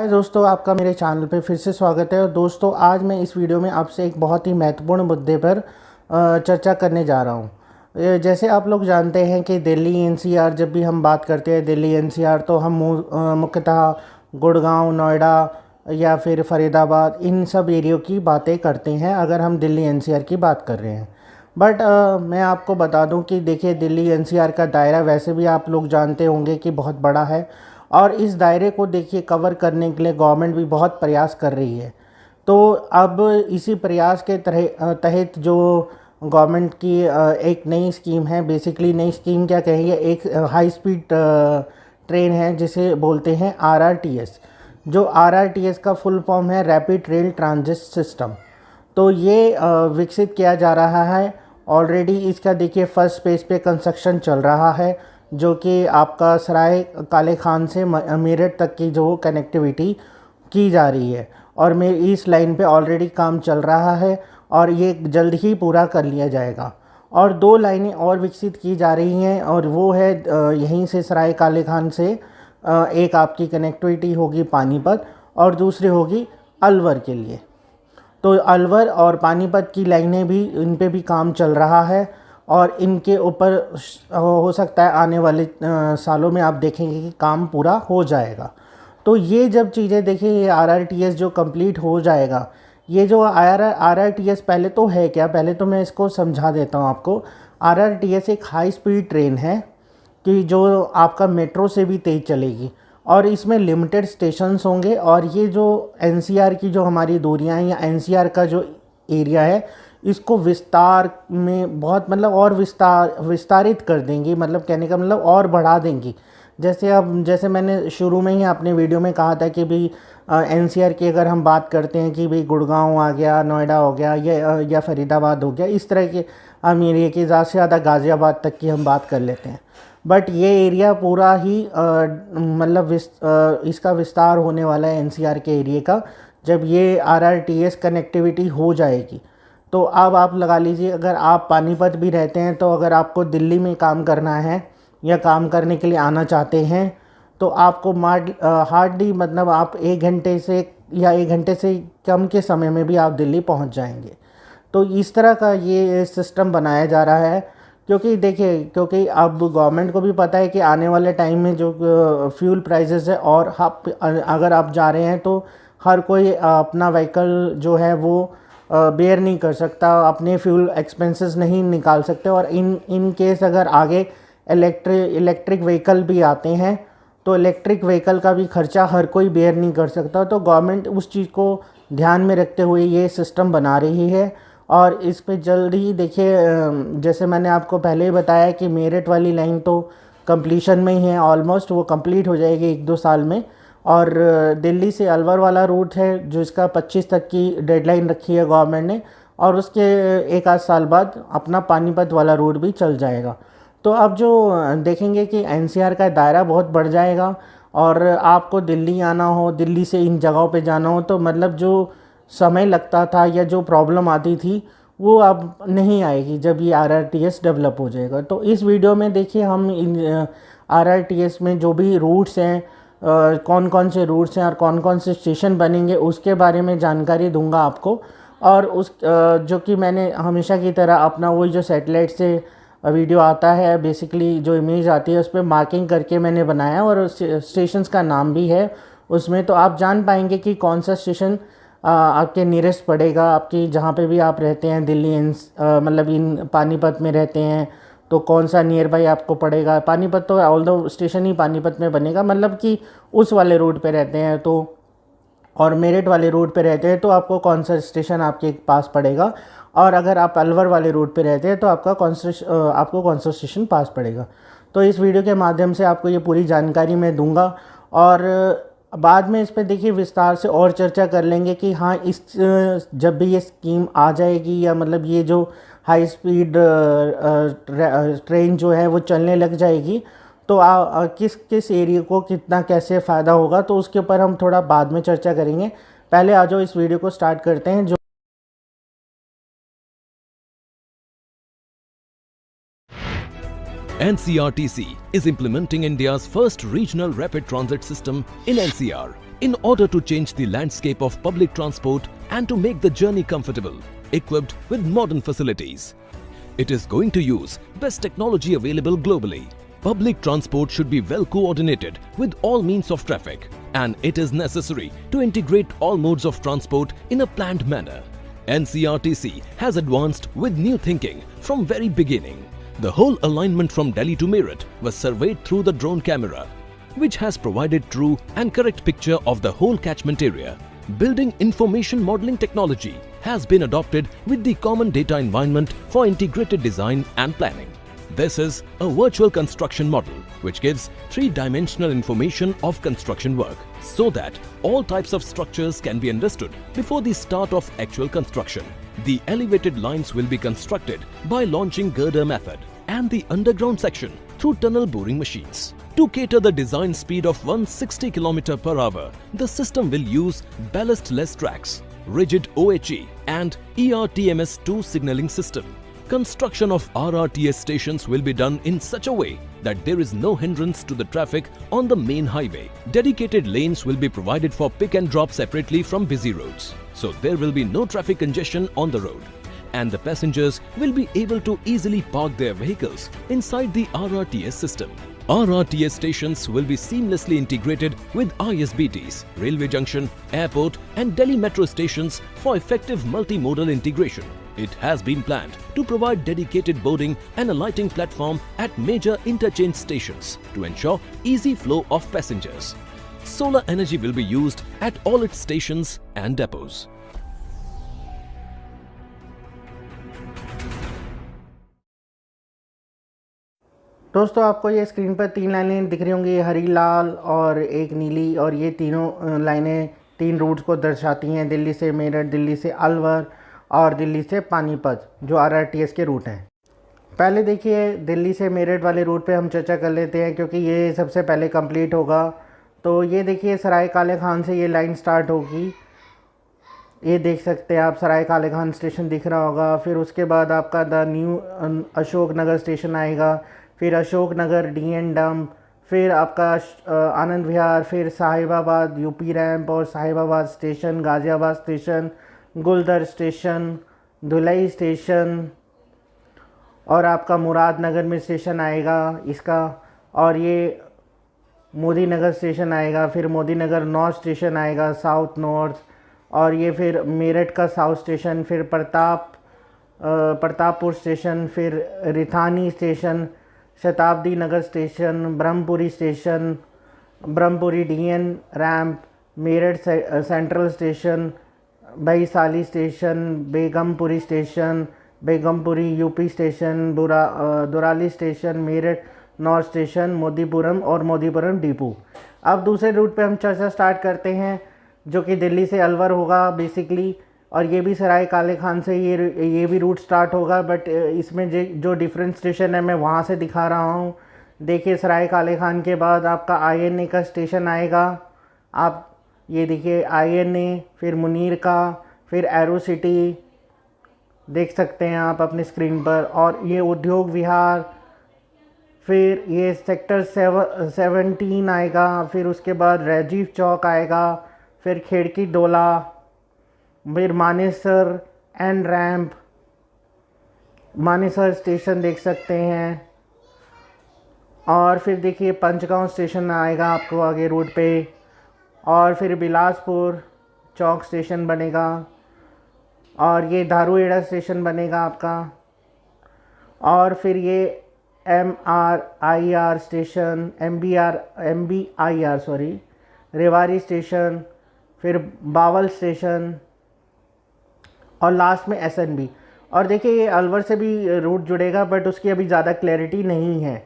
हाय दोस्तों, आपका मेरे चैनल पे फिर से स्वागत है। और दोस्तों, आज मैं इस वीडियो में आपसे एक बहुत ही महत्वपूर्ण मुद्दे पर चर्चा करने जा रहा हूँ। जैसे आप लोग जानते हैं कि दिल्ली एनसीआर, जब भी हम बात करते हैं दिल्ली एनसीआर, तो हम मुख्यतः गुड़गांव, नोएडा या फिर फरीदाबाद, इन सब एरियो की बातें करते हैं अगर हम दिल्ली एनसीआर की बात कर रहे हैं। बट मैं आपको बता दूं कि देखिए, दिल्ली एनसीआर का दायरा वैसे भी आप लोग जानते होंगे कि बहुत बड़ा है। और इस दायरे को देखिए कवर करने के लिए गवर्नमेंट भी बहुत प्रयास कर रही है। तो अब इसी प्रयास के तहत जो गवर्नमेंट की एक नई स्कीम है, बेसिकली नई स्कीम क्या कहेंगे, एक हाई स्पीड ट्रेन है जिसे बोलते हैं आरआरटीएस। जो आरआरटीएस का फुल फॉर्म है रैपिड रेल ट्रांजिट सिस्टम। तो ये विकसित किया जा रहा है। ऑलरेडी इसका देखिए फर्स्ट फेज पे कंस्ट्रक्शन चल रहा है, जो कि आपका सराय काले खान से मेरठ तक की जो कनेक्टिविटी की जा रही है। और मेरी इस लाइन पे ऑलरेडी काम चल रहा है और ये जल्द ही पूरा कर लिया जाएगा। और 2 लाइनें और विकसित की जा रही हैं, और वो है यहीं से सराय काले खान से एक आपकी कनेक्टिविटी होगी पानीपत, और दूसरी होगी अलवर के लिए। तो अलवर और पानीपत की लाइनें भी, इन पे भी काम चल रहा है। और इनके ऊपर हो सकता है आने वाले सालों में आप देखेंगे कि काम पूरा हो जाएगा। तो ये जब चीज़ें देखिए, ये आरआरटीएस जो कंप्लीट हो जाएगा, ये जो आरआरटीएस पहले तो है क्या, पहले तो मैं इसको समझा देता हूँ आपको। आरआरटीएस एक हाई स्पीड ट्रेन है कि जो आपका मेट्रो से भी तेज़ चलेगी, और इसमें लिमिटेड स्टेशंस होंगे। और ये जो एनसीआर की जो हमारी दूरियां हैं, या एनसीआर का जो एरिया है, इसको विस्तार में बहुत मतलब और विस्तारित कर देंगी। मतलब कहने का मतलब और बढ़ा देंगी। जैसे मैंने शुरू में ही अपने वीडियो में कहा था कि भाई एनसीआर की अगर हम बात करते हैं कि भाई गुड़गांव आ गया, नोएडा हो गया, या फरीदाबाद हो गया, इस तरह के हम एरिया की ज़्यादा से ज़्यादा गाज़ियाबाद तक की हम बात कर लेते हैं। बट ये एरिया पूरा ही मतलब इसका विस्तार होने वाला है एनसीआर के एरिया का, जब ये आरआरटीएस कनेक्टिविटी हो जाएगी। तो अब आप लगा लीजिए, अगर आप पानीपत भी रहते हैं, तो अगर आपको दिल्ली में काम करना है या काम करने के लिए आना चाहते हैं, तो आपको हार्डली मतलब आप 1 घंटे से या 1 घंटे से कम के समय में भी आप दिल्ली पहुंच जाएंगे। तो इस तरह का ये सिस्टम बनाया जा रहा है। क्योंकि देखिए, क्योंकि अब गवर्नमेंट को भी पता है कि आने वाले टाइम में जो फ्यूल प्राइसेस है, और अगर आप जा रहे हैं तो हर कोई अपना व्हीकल जो है वो बेयर नहीं कर सकता, अपने फ्यूल एक्सपेंसेस नहीं निकाल सकते। और इन केस अगर आगे इलेक्ट्रिक व्हीकल भी आते हैं, तो इलेक्ट्रिक व्हीकल का भी खर्चा हर कोई बेयर नहीं कर सकता। तो गवर्नमेंट उस चीज़ को ध्यान में रखते हुए ये सिस्टम बना रही है। और इस पे जल्द ही देखिए, जैसे मैंने आपको पहले ही बताया कि मेरठ वाली लाइन तो कंप्लीशन में ही है, ऑलमोस्ट वो कंप्लीट हो जाएगी 1-2 साल में। और दिल्ली से अलवर वाला रूट है, जो इसका 25 तक की डेडलाइन रखी है गवर्नमेंट ने, और उसके 1-8 साल बाद अपना पानीपत वाला रूट भी चल जाएगा। तो अब जो देखेंगे कि एनसीआर का दायरा बहुत बढ़ जाएगा, और आपको दिल्ली आना हो, दिल्ली से इन जगहों पे जाना हो, तो मतलब जो समय लगता था या जो प्रॉब्लम आती थी, वो अब नहीं आएगी जब ये आरआरटीएस डेवलप हो जाएगा। तो इस वीडियो में देखिए, हम इन आरआरटीएस में जो भी रूट्स हैं, कौन कौन से रूट्स हैं और कौन कौन से स्टेशन बनेंगे, उसके बारे में जानकारी दूंगा आपको। और उस जो कि मैंने हमेशा की तरह अपना वही जो सैटेलाइट से वीडियो आता है, बेसिकली जो इमेज आती है, उस पर मार्किंग करके मैंने बनाया, और स्टेशंस का नाम भी है उसमें। तो आप जान पाएंगे कि कौन सा स्टेशन आपके नियरेस्ट पड़ेगा, आपकी जहाँ पे भी आप रहते हैं, दिल्ली मतलब इन पानीपत में रहते हैं, तो कौन सा नियर बाई आपको पड़ेगा। पानीपत तो ऑल्दो स्टेशन ही पानीपत में बनेगा, मतलब कि उस वाले रूट पे रहते हैं तो, और मेरठ वाले रूट पे रहते हैं तो आपको कौन सा स्टेशन आपके पास पड़ेगा। और अगर आप अलवर वाले रूट पे रहते हैं तो आपको कौन सा स्टेशन पास पड़ेगा। तो इस वीडियो के माध्यम से आपको ये पूरी जानकारी मैं दूंगा, और बाद में इस पर देखिए विस्तार से और चर्चा कर लेंगे कि हाँ, जब भी ये स्कीम आ जाएगी, या मतलब ये जो हाई स्पीड ट्रेन जो है वो चलने लग जाएगी, तो किस किस एरिया को कितना कैसे फ़ायदा होगा, तो उसके ऊपर हम थोड़ा बाद में चर्चा करेंगे। पहले आ जाओ, इस वीडियो को स्टार्ट करते हैं। NCRTC is implementing India's first regional rapid transit system in NCR, in order to change the landscape of public transport and to make the journey comfortable, equipped with modern facilities. It is going to use best technology available globally. Public transport should be well coordinated with all means of traffic, and it is necessary to integrate all modes of transport in a planned manner. NCRTC has advanced with new thinking from very beginning. The whole alignment from Delhi to Meerut was surveyed through the drone camera, which has provided true and correct picture of the whole catchment area. Building information modeling technology has been adopted with the common data environment for integrated design and planning. This is a virtual construction model which gives three-dimensional information of construction work so that all types of structures can be understood before the start of actual construction. The elevated lines will be constructed by launching girder method and the underground section through tunnel boring machines. To cater the design speed of 160 km per hour, the system will use ballastless tracks, rigid OHE and ERTMS2 signaling system. Construction of RRTS stations will be done in such a way that there is no hindrance to the traffic on the main highway. Dedicated lanes will be provided for pick and drop separately from busy roads, so there will be no traffic congestion on the road, and the passengers will be able to easily park their vehicles inside the RRTS system. RRTS stations will be seamlessly integrated with ISBTs, railway junction, airport and Delhi metro stations for effective multimodal integration. It has been planned to provide dedicated boarding and alighting platform at major interchange stations to ensure easy flow of passengers. Solar energy will be used at all its stations and depots. दोस्तों आपको ये screen पर तीन लाइनें दिख रही होंगी, हरी, लाल और एक नीली, और ये तीनों लाइनें तीन रूट्स को दर्शाती हैं, दिल्ली से मेरठ, दिल्ली से अलवर और दिल्ली से पानीपत, जो आरआरटीएस के रूट हैं। पहले देखिए दिल्ली से मेरठ वाले रूट पे हम चर्चा कर लेते हैं क्योंकि ये सबसे पहले कंप्लीट होगा। तो ये देखिए सराय काले खान से ये लाइन स्टार्ट होगी, ये देख सकते हैं आप, सराय काले खान स्टेशन दिख रहा होगा। फिर उसके बाद आपका the new Ashok Nagar station आएगा, फिर अशोक नगर DN डंप, फिर आपका आनंद विहार, फिर साहिबाबाद यूपी रैंप और Sahibabad station, Ghaziabad station, Guldhar station, Dhulai station और आपका मुरादनगर में स्टेशन आएगा इसका, और ये मोदी नगर स्टेशन आएगा, फिर मोदी नगर नॉर्थ स्टेशन आएगा, साउथ नॉर्थ, और ये फिर मेरठ का साउथ स्टेशन, फिर प्रतापपुर स्टेशन, फिर Rithani station, Shatabdi Nagar station, Brahmpuri station, Brahmpuri DN ramp, Meerut central station, Vaishali station, Begumpuri station, Begumpuri UP station, Durali station, Meerut north station, Modipuram और मोदीपुरम डिपो। अब दूसरे रूट पे हम चर्चा स्टार्ट करते हैं जो कि दिल्ली से अलवर होगा बेसिकली, और ये भी सराय काले खान से ये भी रूट स्टार्ट होगा, बट इसमें जो डिफरेंट स्टेशन है मैं वहाँ से दिखा रहा हूँ। देखिए सराय काले खान के बाद आपका INA का स्टेशन आएगा, आप ये देखिए INA, फिर मुनीर का, फिर एरो सिटी देख सकते हैं आप अपनी स्क्रीन पर, और ये उद्योग विहार, फिर ये सेक्टर 17 आएगा, फिर उसके बाद राजीव चौक आएगा, फिर खिड़की डोला, फिर Manesar and ramp, Manesar station देख सकते हैं, और फिर देखिए पंचगांव स्टेशन आएगा आपको आगे रूट पे, और फिर बिलासपुर चौक स्टेशन बनेगा, और ये धारूहेड़ा स्टेशन बनेगा आपका, और फिर ये MRIR station, MBIR sorry, Rewari station, फिर बावल स्टेशन, और लास्ट में SNB। और देखिए ये अलवर से भी रूट जुड़ेगा बट उसकी अभी ज़्यादा क्लैरिटी नहीं है।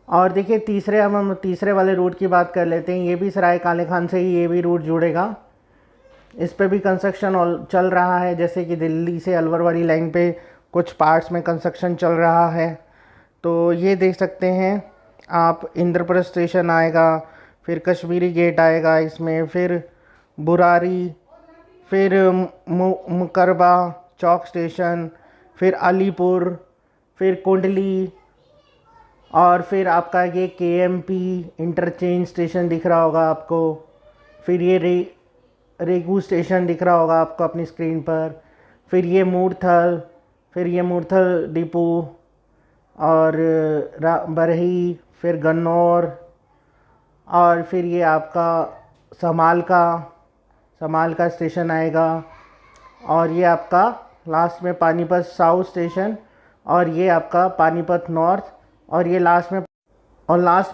और देखिए हम तीसरे वाले रूट की बात कर लेते हैं, ये भी सराय काले खान से ही ये भी रूट जुड़ेगा, इस पे भी कंस्ट्रक्शन चल रहा है, जैसे कि दिल्ली से अलवर वाली लाइन पे कुछ पार्ट्स में कंस्ट्रक्शन चल रहा है। तो ये देख सकते हैं आप, इंद्रपुर स्टेशन आएगा, फिर कश्मीरी गेट आएगा इसमें, फिर बुरारी, फिर मुकरबा चौक स्टेशन, फिर अलीपुर, फिर कुंडली, और फिर आपका ये KMP इंटरचेंज स्टेशन दिख रहा होगा आपको, फिर ये रेगू स्टेशन दिख रहा होगा आपको अपनी स्क्रीन पर। फिर ये मूर्थल, फिर ये मूर्थल डिपो, और बरही, फिर गन्नौर, और फिर ये आपका समाल का स्टेशन आएगा, और ये आपका लास्ट में पानीपत साउथ स्टेशन, और ये आपका पानीपत नॉर्थ, और ये लास्ट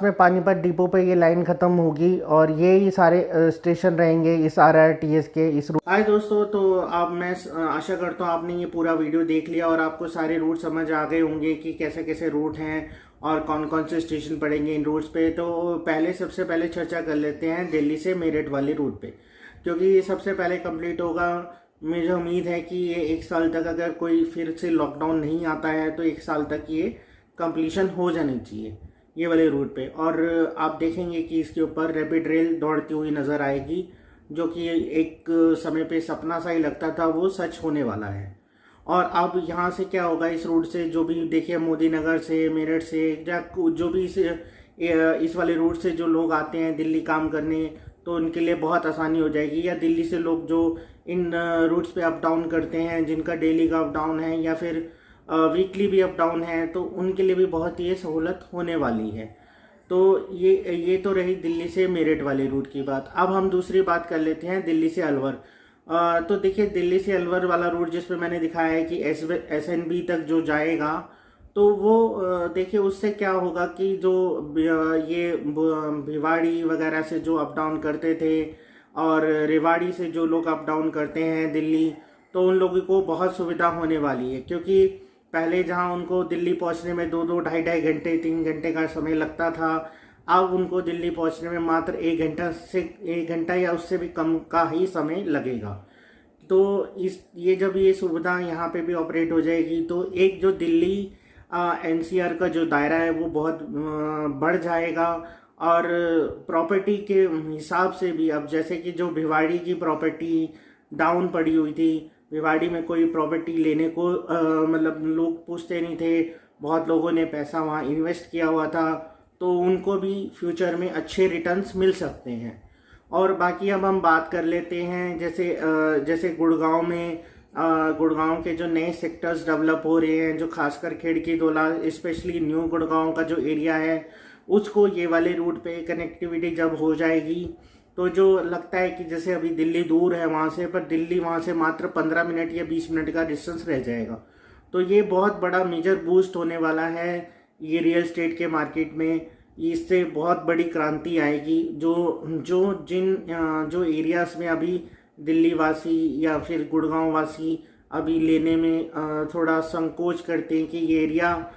में पानीपत डिपो पे ये लाइन ख़त्म होगी, और ये ही सारे स्टेशन रहेंगे इस RRTS के इस रूट। हाय दोस्तों, तो अब मैं आशा करता हूँ आपने ये पूरा वीडियो देख लिया और आपको सारे रूट समझ आ गए होंगे कि कैसे कैसे रूट हैं और कौन कौन से स्टेशन पड़ेंगे इन रूट्स पे। तो सबसे पहले चर्चा कर लेते हैं दिल्ली से मेरठ वाले रूट पे, क्योंकि ये सबसे पहले कंप्लीट होगा। मुझे उम्मीद है कि ये 1 साल तक, अगर कोई फिर से लॉकडाउन नहीं आता है तो 1 साल तक ये कंप्लीशन हो जानी चाहिए ये वाले रूट पे। और आप देखेंगे कि इसके ऊपर रैपिड रेल दौड़ती हुई नज़र आएगी, जो कि एक समय पे सपना सा ही लगता था, वो सच होने वाला है। और अब यहाँ से क्या होगा, इस रूट से जो भी देखिए मोदी नगर से, मेरठ से, या जो भी इस वाले रूट से जो लोग आते हैं दिल्ली काम करने, तो उनके लिए बहुत आसानी हो जाएगी। या दिल्ली से लोग जो इन रूट्स पे अप डाउन करते हैं, जिनका डेली का अप डाउन है या फिर वीकली भी अप डाउन है, तो उनके लिए भी बहुत ही सहूलत होने वाली है। तो ये तो रही दिल्ली से मेरठ वाले रूट की बात। अब हम दूसरी बात कर लेते हैं दिल्ली से अलवर। तो देखिए दिल्ली से अलवर वाला रूट जिस पे मैंने दिखाया है कि SNB तक जो जाएगा, तो वो देखिए उससे क्या होगा कि जो ये भिवाड़ी वगैरह से जो अप डाउन करते थे और रेवाड़ी से जो लोग अप डाउन करते हैं दिल्ली, तो उन लोगों को बहुत सुविधा होने वाली है। क्योंकि पहले जहां उनको दिल्ली पहुंचने में 2-2, ढाई घंटे, 3 घंटे का समय लगता था, अब उनको दिल्ली पहुंचने में मात्र 1 घंटा या उससे भी कम का ही समय लगेगा। तो जब ये सुविधा यहाँ पे भी ऑपरेट हो जाएगी, तो एक जो दिल्ली NCR का जो दायरा है वो बहुत बढ़ जाएगा। और प्रॉपर्टी के हिसाब से भी, अब जैसे कि जो भिवाड़ी की प्रॉपर्टी डाउन पड़ी हुई थी, भिवाड़ी में कोई प्रॉपर्टी लेने को मतलब लोग पूछते नहीं थे, बहुत लोगों ने पैसा वहाँ इन्वेस्ट किया हुआ था, तो उनको भी फ्यूचर में अच्छे रिटर्न्स मिल सकते हैं। और बाकी अब हम बात कर लेते हैं जैसे गुड़गांव के जो नए सेक्टर्स डेवलप हो रहे हैं, जो खासकर खिड़की दोला, स्पेशली न्यू गुड़गांव का जो एरिया है, उसको ये वाले रूट पे कनेक्टिविटी जब हो जाएगी, तो जो लगता है कि जैसे अभी दिल्ली दूर है वहाँ से, पर दिल्ली वहाँ से मात्र 15 मिनट या 20 मिनट का डिस्टेंस रह जाएगा। तो ये बहुत बड़ा मेजर बूस्ट होने वाला है ये रियल एस्टेट के मार्केट में। इससे बहुत बड़ी क्रांति आएगी। जो एरियाज में अभी दिल्ली वासी या फिर गुड़गांव वासी अभी लेने में थोड़ा संकोच करते हैं कि ये एरिया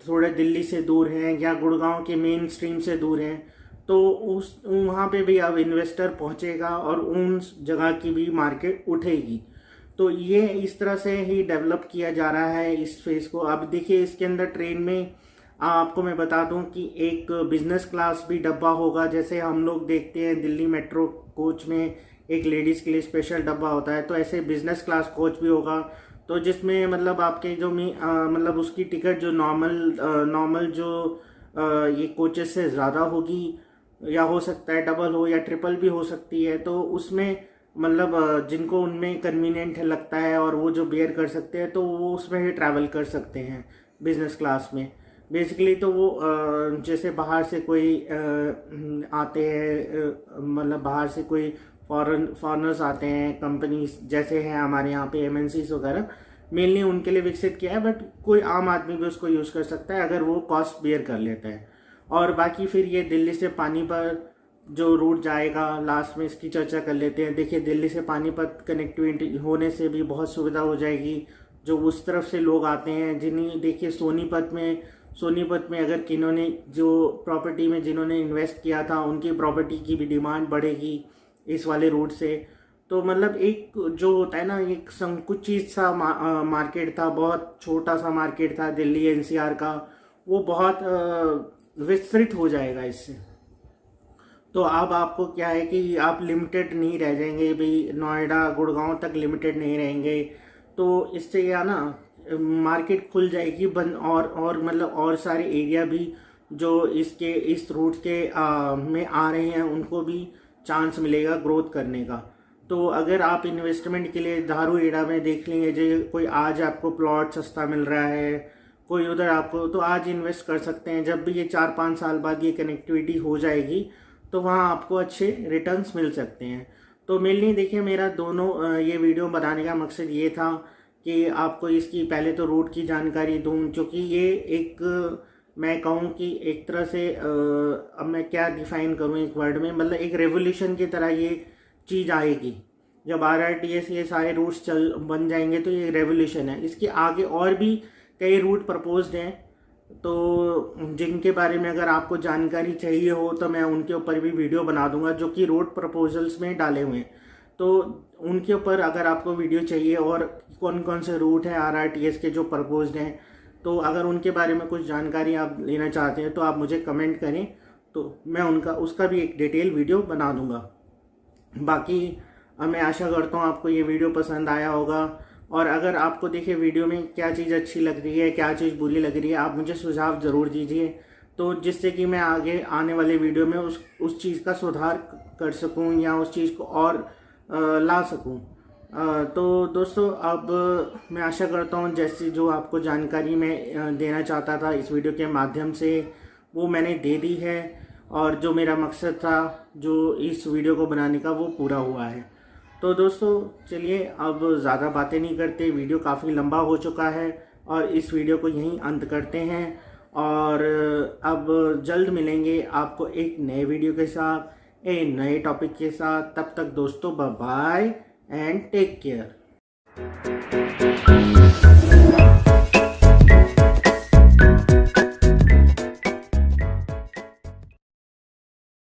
थोड़ा दिल्ली से दूर है या गुड़गांव के मेन स्ट्रीम से दूर है, तो वहाँ पे भी अब इन्वेस्टर पहुँचेगा और उन जगह की भी मार्केट उठेगी। तो ये इस तरह से ही डेवलप किया जा रहा है इस फेज़ को। अब देखिए इसके अंदर ट्रेन में आपको मैं बता दूं कि एक बिजनेस क्लास भी डब्बा होगा। जैसे हम लोग देखते हैं दिल्ली मेट्रो कोच में एक लेडीज़ के लिए स्पेशल डब्बा होता है, तो ऐसे बिजनेस क्लास कोच भी होगा, तो जिसमें मतलब आपके जो मतलब उसकी टिकट जो नॉर्मल जो ये कोचेस से ज़्यादा होगी, या हो सकता है डबल हो या ट्रिपल भी हो सकती है। तो उसमें मतलब जिनको उनमें कन्वीनियंट लगता है और वो जो बेयर कर सकते हैं, तो वो उसमें ही ट्रैवल कर सकते हैं बिजनेस क्लास में। बेसिकली तो वो जैसे बाहर से कोई आते हैं, मतलब बाहर से कोई फॉरेनर्स आते हैं, कंपनीज जैसे हैं हमारे यहाँ पे MNCs वगैरह, मेनली उनके लिए विकसित किया है, बट कोई आम आदमी भी उसको यूज़ कर सकता है अगर वो कॉस्ट बेयर कर लेता है। और बाकी फिर ये दिल्ली से पानीपत जो रूट जाएगा, लास्ट में इसकी चर्चा कर लेते हैं। देखिए दिल्ली से पानीपत कनेक्टिविटी होने से भी बहुत सुविधा हो जाएगी। जो उस तरफ से लोग आते हैं, जिन्हें देखिए सोनीपत में अगर किन्होंने जो प्रॉपर्टी में जिन्होंने इन्वेस्ट किया था, उनकी प्रॉपर्टी की भी डिमांड बढ़ेगी इस वाले रूट से। तो मतलब एक जो होता है ना, एक संकुचित सा मार्केट था, बहुत छोटा सा मार्केट था दिल्ली NCR का, वो बहुत विस्तृत हो जाएगा इससे। तो अब आपको क्या है कि आप लिमिटेड नहीं रह जाएंगे भाई, नोएडा गुड़गांव तक लिमिटेड नहीं रहेंगे। तो इससे या ना मार्केट खुल जाएगी और मतलब और सारे एरिया भी जो इस रूट के में आ रहे हैं, उनको भी चांस मिलेगा ग्रोथ करने का। तो अगर आप इन्वेस्टमेंट के लिए दारू एड़ा में देख लेंगे, जो कोई आज आपको प्लॉट सस्ता मिल रहा है, कोई उधर आपको, तो आज इन्वेस्ट कर सकते हैं। जब भी ये 4-5 साल बाद ये कनेक्टिविटी हो जाएगी तो वहाँ आपको अच्छे रिटर्न्स मिल सकते हैं। तो मेनली देखिए, मेरा दोनों ये वीडियो बनाने का मकसद ये था कि आपको इसकी पहले तो रूट की जानकारी दूँ, क्योंकि ये एक मैं कहूँ कि एक तरह से अब मैं क्या डिफ़ाइन करूँ एक वर्ड में, मतलब एक रेवोल्यूशन की तरह ये चीज़ आएगी। जब RRTS ये सारे रूट्स बन जाएंगे तो ये रेवोल्यूशन है। इसके आगे और भी कई रूट प्रपोज्ड हैं, तो जिनके बारे में अगर आपको जानकारी चाहिए हो तो मैं उनके ऊपर भी वीडियो बना दूंगा, जो कि रोड प्रपोजल्स में डाले हुए हैं। तो उनके ऊपर अगर आपको वीडियो चाहिए और कौन कौन से रूट हैं RRTS के जो प्रपोज्ड हैं, तो अगर उनके बारे में कुछ जानकारी आप लेना चाहते हैं तो आप मुझे कमेंट करें, तो मैं उसका भी एक डिटेल वीडियो बना दूंगा। बाकी मैं आशा करता हूँ आपको ये वीडियो पसंद आया होगा, और अगर आपको देखिए वीडियो में क्या चीज़ अच्छी लग रही है, क्या चीज़ बुरी लग रही है, आप मुझे सुझाव ज़रूर दीजिए, तो जिससे कि मैं आगे आने वाले वीडियो में उस चीज़ का सुधार कर सकूं या उस चीज़ को और ला सकूं। तो दोस्तों, अब मैं आशा करता हूं जैसी जो आपको जानकारी मैं देना चाहता था इस वीडियो के माध्यम से वो मैंने दे दी है, और जो मेरा मकसद था जो इस वीडियो को बनाने का वो पूरा हुआ है। तो दोस्तों चलिए, अब ज़्यादा बातें नहीं करते, वीडियो काफ़ी लंबा हो चुका है और इस वीडियो को यहीं अंत करते हैं, और अब जल्द मिलेंगे आपको एक नए वीडियो के साथ, एक नए टॉपिक के साथ। तब तक दोस्तों, bye bye and take care.